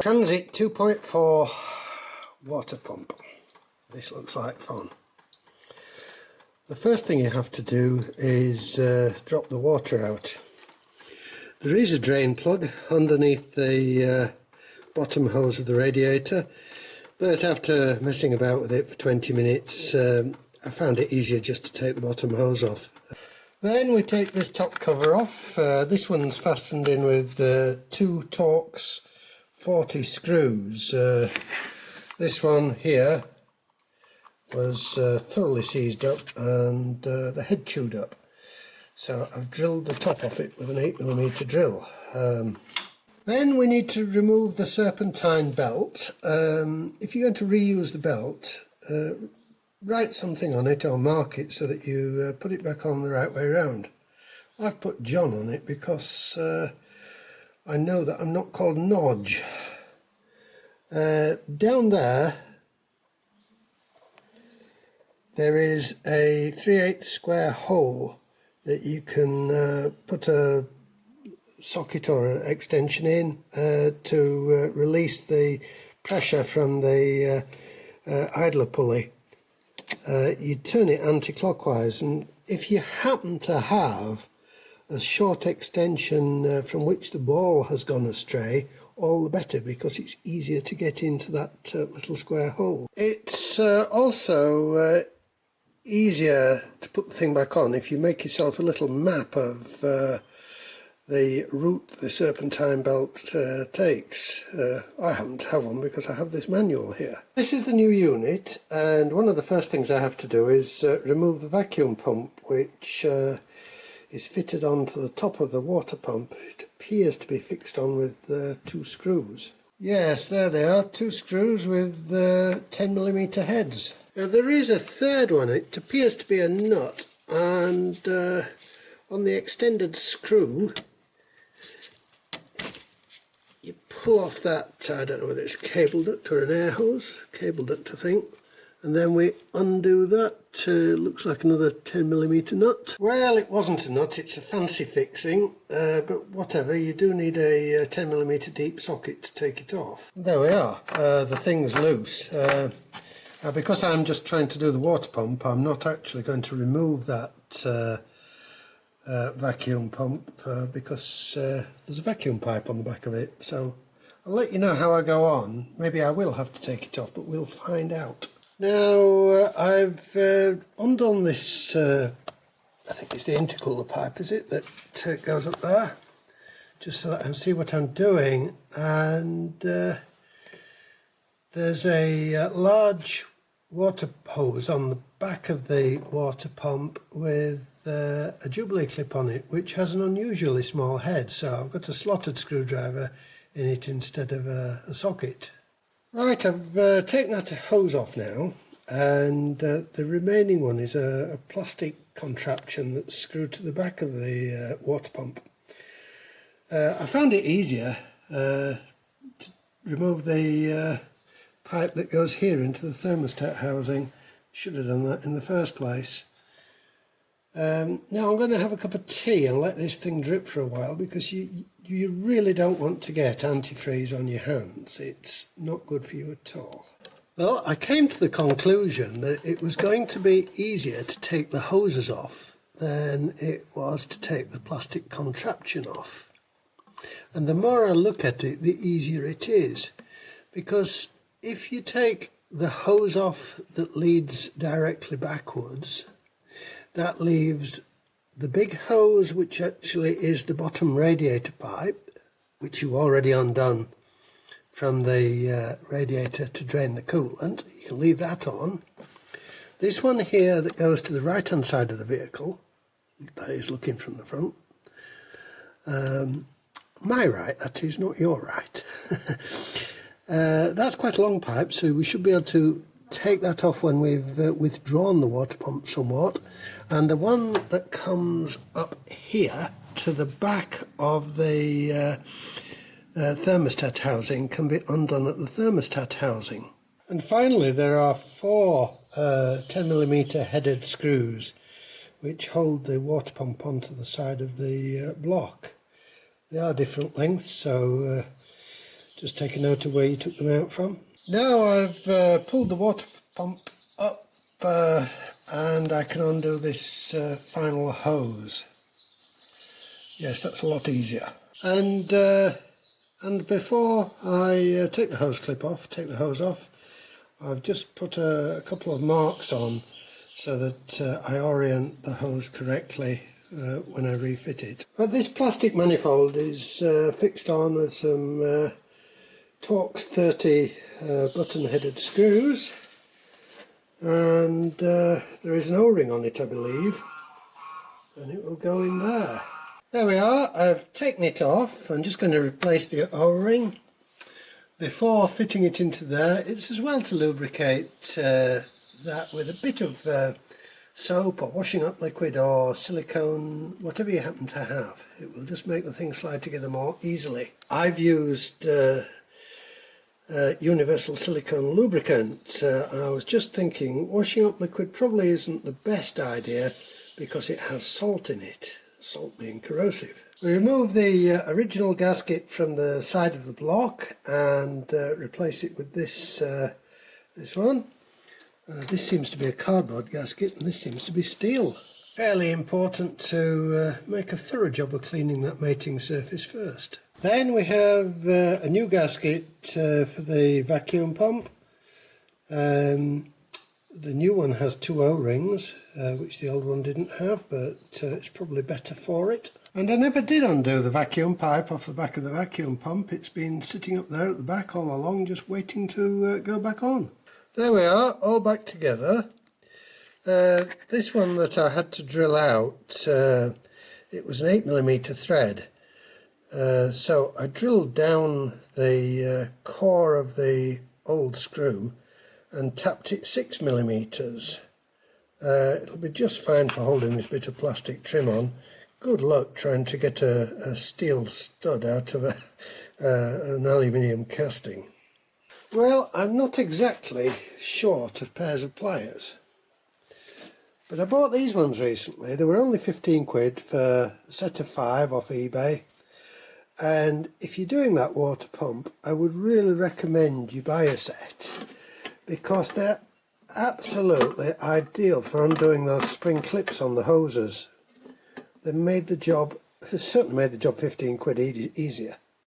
Transit 2.4 water pump. This looks like fun. The first thing you have to do is drop the water out. There is a drain plug underneath the bottom hose of the radiator, but after messing about with it for 20 minutes I found it easier just to take the bottom hose off. Then we take this top cover off. This one's fastened in with 2 Torx 40 screws. This one here was thoroughly seized up and the head chewed up, so I've drilled the top off it with an 8mm drill. Then we need to remove the serpentine belt. If you're going to reuse the belt, write something on it or mark it so that you put it back on the right way around. I've put John on it because I know that I'm not called Nodge. Down there is a 3/8 square hole that you can put a socket or an extension in to release the pressure from the idler pulley. You turn it anti-clockwise, and if you happen to have a short extension from which the ball has gone astray, all the better, because it's easier to get into that little square hole. It's also easier to put the thing back on if you make yourself a little map of the route the serpentine belt takes. I happen to have one because I have this manual here. This is the new unit, and one of the first things I have to do is remove the vacuum pump, which is fitted onto the top of the water pump. It appears to be fixed on with 2 screws. Yes, there they are, 2 screws with 10mm heads. Now there is a third one. It appears to be a nut, and on the extended screw you pull off that, I don't know whether it's a cable duct or an air hose, cable duct I think, and then we undo that. Looks like another 10mm nut. Well, it wasn't a nut, it's a fancy fixing, but whatever, you do need a 10mm deep socket to take it off. There we are, the thing's loose. Because I'm just trying to do the water pump, I'm not actually going to remove that vacuum pump because there's a vacuum pipe on the back of it, so I'll let you know how I go on. Maybe I will have to take it off, but we'll find out. Now I've undone this, I think it's the intercooler pipe, is it, that goes up there, just so that I can see what I'm doing. And there's a large water hose on the back of the water pump with a Jubilee clip on it, which has an unusually small head, so I've got a slotted screwdriver in it instead of a socket. Right, I've taken that hose off now, and the remaining one is a plastic contraption that's screwed to the back of the water pump. I found it easier to remove the pipe that goes here into the thermostat housing. Should have done that in the first place. Now I'm going to have a cup of tea and let this thing drip for a while, because you really don't want to get antifreeze on your hands. It's not good for you at all. Well, I came to the conclusion that it was going to be easier to take the hoses off than it was to take the plastic contraption off. And the more I look at it, the easier it is, because if you take the hose off that leads directly backwards, that leaves the big hose, which actually is the bottom radiator pipe, which you've already undone from the radiator to drain the coolant. You can leave that on. This one here that goes to the right hand side of the vehicle, that is looking from the front. My right, that is, not your right. That's quite a long pipe, so we should be able to take that off when we've withdrawn the water pump somewhat. And the one that comes up here to the back of the thermostat housing can be undone at the thermostat housing. And finally there are 4 10mm headed screws which hold the water pump onto the side of the block. They are different lengths, so Just take a note of where you took them out from. Now I've pulled the water pump up and I can undo this final hose. Yes, that's a lot easier. And before I take the hose clip off, take the hose off, I've just put a couple of marks on so that I orient the hose correctly when I refit it. But this plastic manifold is fixed on with some Torx 30 button-headed screws, and there is an O-ring on it, I believe, and it will go in there. There we are. I've taken it off. I'm just going to replace the O-ring. Before fitting it into there, it's as well to lubricate that with a bit of soap or washing up liquid or silicone, whatever you happen to have. It will just make the thing slide together more easily. I've used universal silicone lubricant. I was just thinking washing up liquid probably isn't the best idea because it has salt in it, salt being corrosive. We remove the original gasket from the side of the block and replace it with this one. This seems to be a cardboard gasket and this seems to be steel. Fairly important to make a thorough job of cleaning that mating surface first. Then we have a new gasket for the vacuum pump. The new one has two O-rings, which the old one didn't have, but it's probably better for it. And I never did undo the vacuum pipe off the back of the vacuum pump. It's been sitting up there at the back all along, just waiting to go back on. There we are, all back together. This one that I had to drill out, it was an 8mm thread. So I drilled down the core of the old screw and tapped it 6mm. It'll be just fine for holding this bit of plastic trim on. Good luck trying to get a steel stud out of an aluminium casting. Well, I'm not exactly short of pairs of pliers, but I bought these ones recently. They were only 15 quid for a set of 5 off eBay. And if you're doing that water pump, I would really recommend you buy a set because they're absolutely ideal for undoing those spring clips on the hoses. They made the job, certainly made the job 15 quid easier.